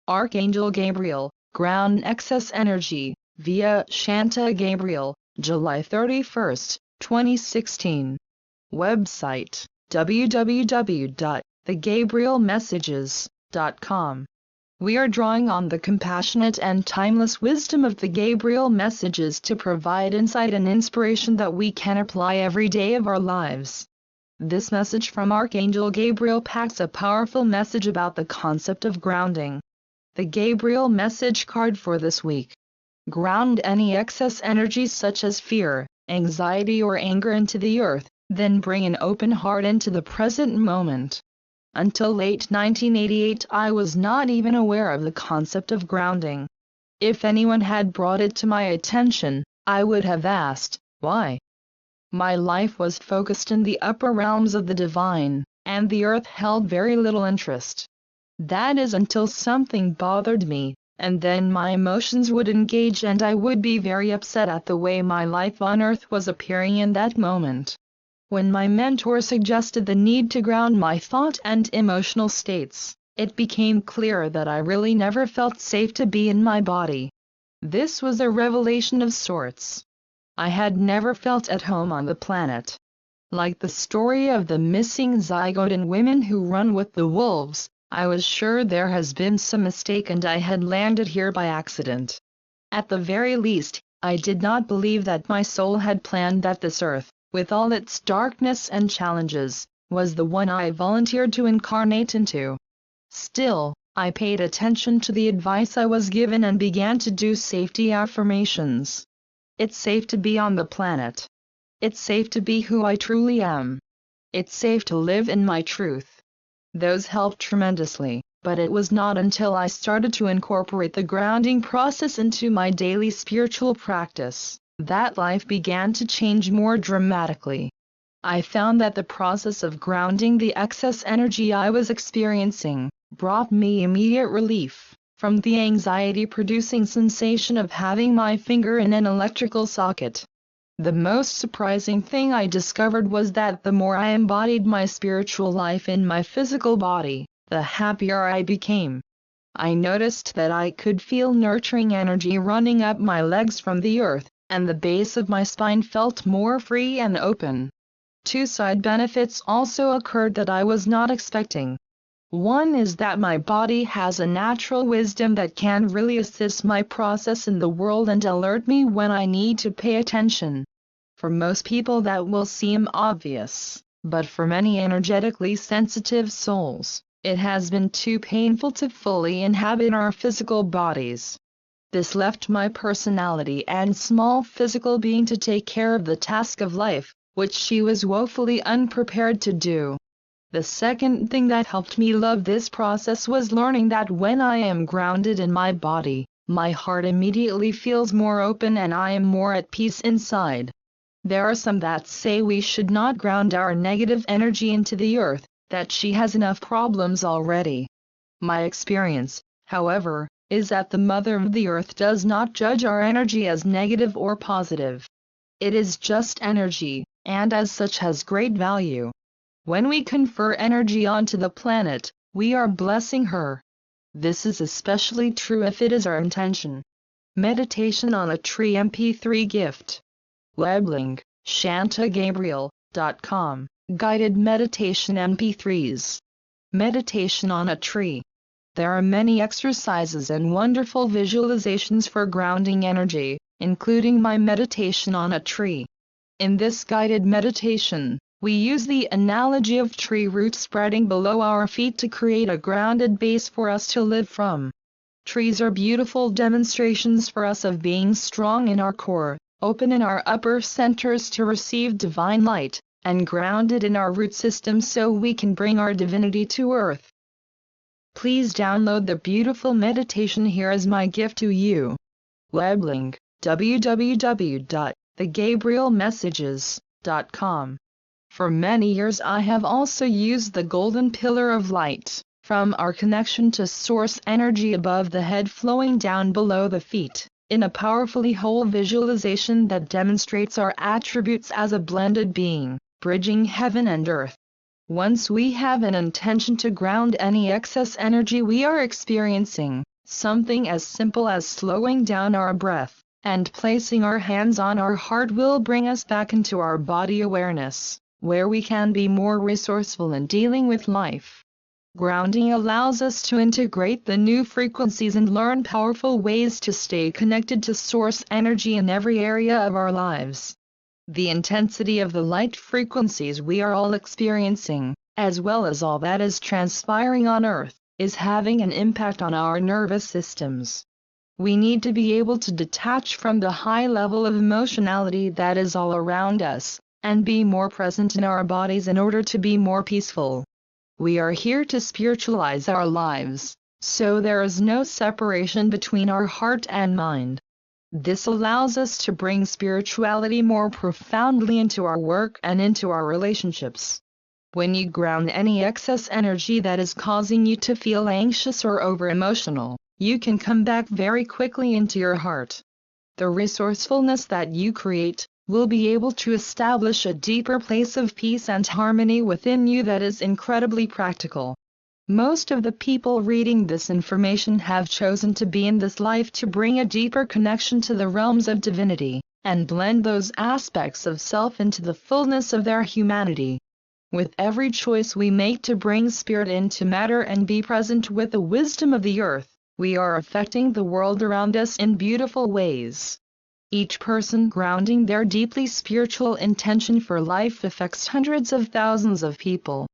Archangel Gabriel, ground excess energy, via Shanta Gabriel, July 31, 2016. Website, www.thegabrielmessages.com. We are drawing on the compassionate and timeless wisdom of the Gabriel messages to provide insight and inspiration that we can apply every day of our lives. This message from Archangel Gabriel packs a powerful message about the concept of grounding. The Gabriel message card for this week. Ground any excess energy such as fear, anxiety or anger into the earth, then bring an open heart into the present moment. Until late 1988 I was not even aware of the concept of grounding. If anyone had brought it to my attention, I would have asked, why? My life was focused in the upper realms of the divine, and the earth held very little interest. That is until something bothered me, and then my emotions would engage and I would be very upset at the way my life on earth was appearing in that moment. When my mentor suggested the need to ground my thought and emotional states, it became clear that I really never felt safe to be in my body. This was a revelation of sorts. I had never felt at home on the planet. Like the story of the missing zygote and women who run with the wolves, I was sure there has been some mistake and I had landed here by accident. At the very least, I did not believe that my soul had planned that this earth, with all its darkness and challenges, was the one I volunteered to incarnate into. Still, I paid attention to the advice I was given and began to do safety affirmations. It's safe to be on the planet. It's safe to be who I truly am. It's safe to live in my truth. Those helped tremendously, but it was not until I started to incorporate the grounding process into my daily spiritual practice that life began to change more dramatically. I found that the process of grounding the excess energy I was experiencing brought me immediate relief from the anxiety-producing sensation of having my finger in an electrical socket. The most surprising thing I discovered was that the more I embodied my spiritual life in my physical body, the happier I became. I noticed that I could feel nurturing energy running up my legs from the earth, and the base of my spine felt more free and open. Two side benefits also occurred that I was not expecting. One is that my body has a natural wisdom that can really assist my process in the world and alert me when I need to pay attention. For most people that will seem obvious, but for many energetically sensitive souls, it has been too painful to fully inhabit our physical bodies. This left my personality and small physical being to take care of the task of life, which she was woefully unprepared to do. The second thing that helped me love this process was learning that when I am grounded in my body, my heart immediately feels more open and I am more at peace inside. There are some that say we should not ground our negative energy into the earth, that she has enough problems already. My experience, however, is that the Mother of the Earth does not judge our energy as negative or positive. It is just energy, and as such has great value. When we confer energy onto the planet, we are blessing her. This is especially true if it is our intention. Meditation on a Tree MP3 gift. Web link, shantagabriel.com, guided meditation MP3s. Meditation on a tree. There are many exercises and wonderful visualizations for grounding energy, including my meditation on a tree. In this guided meditation, we use the analogy of tree roots spreading below our feet to create a grounded base for us to live from. Trees are beautiful demonstrations for us of being strong in our core, open in our upper centers to receive divine light, and grounded in our root system so we can bring our divinity to earth. Please download the beautiful meditation here as my gift to you. Web link, www.thegabrielmessages.com. For many years I have also used the golden pillar of light, from our connection to source energy above the head flowing down below the feet, in a powerfully whole visualization that demonstrates our attributes as a blended being, bridging heaven and earth. Once we have an intention to ground any excess energy we are experiencing, Something as simple as slowing down our breath and placing our hands on our heart will bring us back into our body awareness, where we can be more resourceful in dealing with life. Grounding allows us to integrate the new frequencies and learn powerful ways to stay connected to source energy in every area of our lives. The intensity of the light frequencies we are all experiencing, as well as all that is transpiring on Earth, is having an impact on our nervous systems. We need to be able to detach from the high level of emotionality that is all around us, and be more present in our bodies in order to be more peaceful. We are here to spiritualize our lives, so there is no separation between our heart and mind. This allows us to bring spirituality more profoundly into our work and into our relationships. When you ground any excess energy that is causing you to feel anxious or over-emotional, you can come back very quickly into your heart. The resourcefulness that you create will be able to establish a deeper place of peace and harmony within you that is incredibly practical. Most of the people reading this information have chosen to be in this life to bring a deeper connection to the realms of divinity, and blend those aspects of self into the fullness of their humanity. With every choice we make to bring spirit into matter and be present with the wisdom of the earth, we are affecting the world around us in beautiful ways. Each person grounding their deeply spiritual intention for life affects hundreds of thousands of people.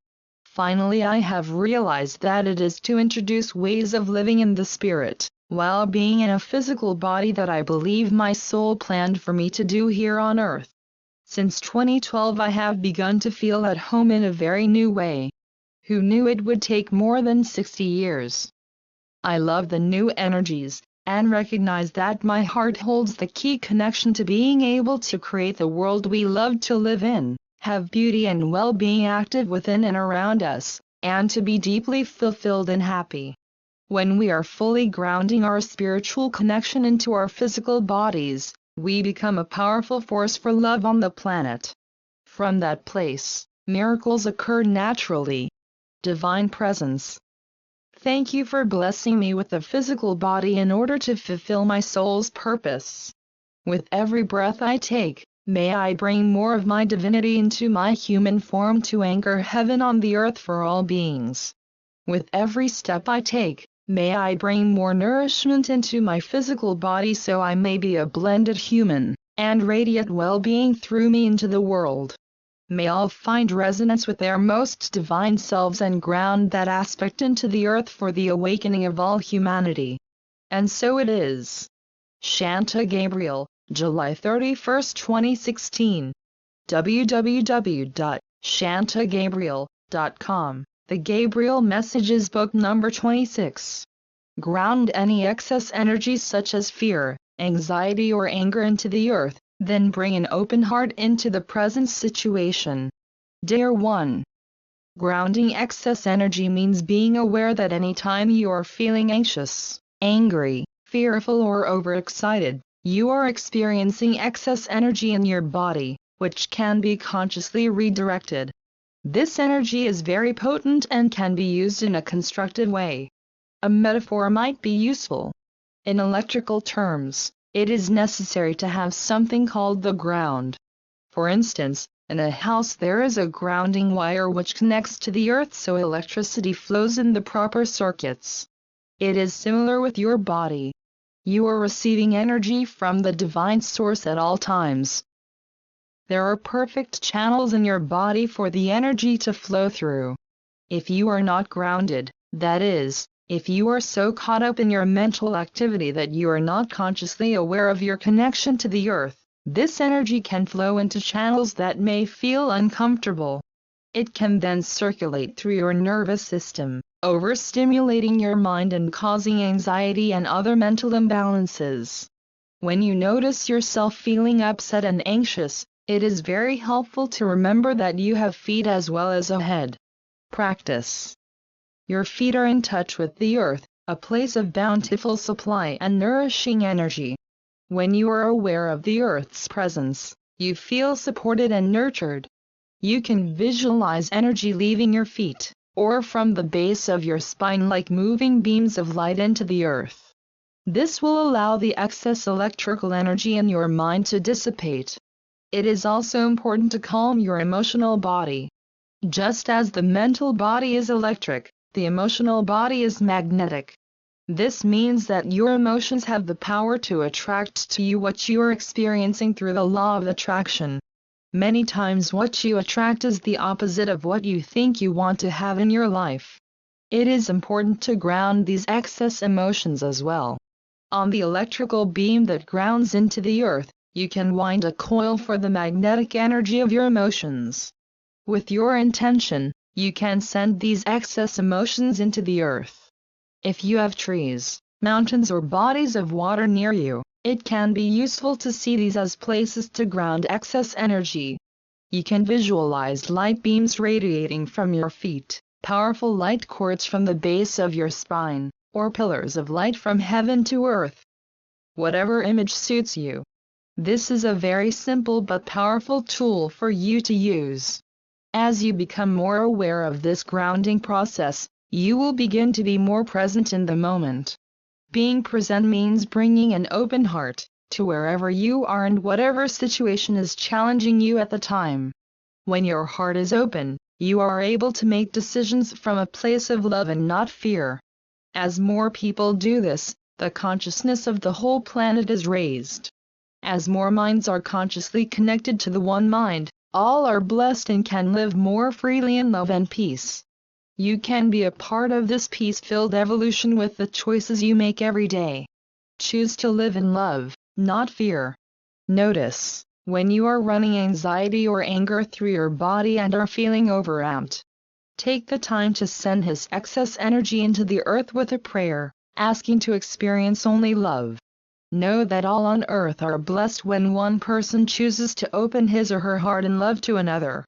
Finally, I have realized that it is to introduce ways of living in the spirit, while being in a physical body that I believe my soul planned for me to do here on earth. Since 2012 I have begun to feel at home in a very new way. Who knew it would take more than 60 years? I love the new energies, and recognize that my heart holds the key connection to being able to create the world we love to live in, have beauty and well-being active within and around us, and to be deeply fulfilled and happy. When we are fully grounding our spiritual connection into our physical bodies, we become a powerful force for love on the planet. From that place, miracles occur naturally. Divine Presence. Thank you for blessing me with a physical body in order to fulfill my soul's purpose. With every breath I take, may I bring more of my divinity into my human form to anchor heaven on the earth for all beings. With every step I take, may I bring more nourishment into my physical body so I may be a blended human, and radiate well-being through me into the world. May all find resonance with their most divine selves and ground that aspect into the earth for the awakening of all humanity. And so it is. Shanta Gabriel, July 31, 2016. www.shantagabriel.com. The Gabriel Messages Book Number 26. Ground any excess energy such as fear, anxiety or anger into the earth, then bring an open heart into the present situation. Day 1. Grounding excess energy means being aware that any time you are feeling anxious, angry, fearful or overexcited, you are experiencing excess energy in your body, which can be consciously redirected. This energy is very potent and can be used in a constructive way. A metaphor might be useful. In electrical terms, it is necessary to have something called the ground. For instance, in a house there is a grounding wire which connects to the earth so electricity flows in the proper circuits. It is similar with your body. You are receiving energy from the divine source at all times. There are perfect channels in your body for the energy to flow through. If you are not grounded, that is, if you are so caught up in your mental activity that you are not consciously aware of your connection to the earth, this energy can flow into channels that may feel uncomfortable. It can then circulate through your nervous system, overstimulating your mind and causing anxiety and other mental imbalances. When you notice yourself feeling upset and anxious, it is very helpful to remember that you have feet as well as a head. Practice. Your feet are in touch with the earth, a place of bountiful supply and nourishing energy. When you are aware of the earth's presence, you feel supported and nurtured. You can visualize energy leaving your feet, or from the base of your spine like moving beams of light into the earth. This will allow the excess electrical energy in your mind to dissipate. It is also important to calm your emotional body. Just as the mental body is electric, the emotional body is magnetic. This means that your emotions have the power to attract to you what you are experiencing through the law of attraction. Many times what you attract is the opposite of what you think you want to have in your life. It is important to ground these excess emotions as well. On the electrical beam that grounds into the earth, you can wind a coil for the magnetic energy of your emotions. With your intention, you can send these excess emotions into the earth. If you have trees, mountains or bodies of water near you, it can be useful to see these as places to ground excess energy. You can visualize light beams radiating from your feet, powerful light cords from the base of your spine, or pillars of light from heaven to earth. Whatever image suits you. This is a very simple but powerful tool for you to use. As you become more aware of this grounding process, you will begin to be more present in the moment. Being present means bringing an open heart to wherever you are and whatever situation is challenging you at the time. When your heart is open, you are able to make decisions from a place of love and not fear. As more people do this, the consciousness of the whole planet is raised. As more minds are consciously connected to the one mind, all are blessed and can live more freely in love and peace. You can be a part of this peace-filled evolution with the choices you make every day. Choose to live in love, not fear. Notice, when you are running anxiety or anger through your body and are feeling overamped. Take the time to send his excess energy into the earth with a prayer, asking to experience only love. Know that all on earth are blessed when one person chooses to open his or her heart in love to another.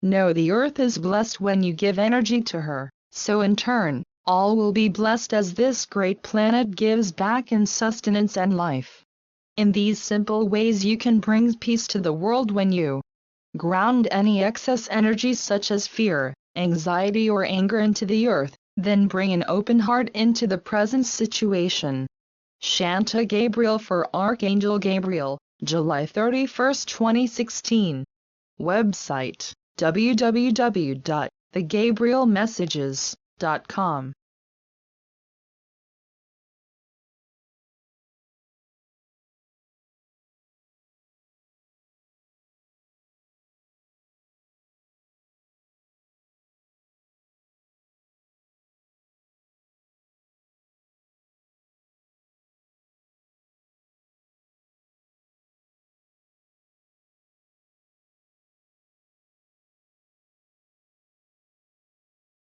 Know the earth is blessed when you give energy to her, so in turn, all will be blessed as this great planet gives back in sustenance and life. In these simple ways you can bring peace to the world when you ground any excess energy such as fear, anxiety or anger into the earth, then bring an open heart into the present situation. Shanta Gabriel for Archangel Gabriel, July 31, 2016. Website: www.thegabrielmessages.com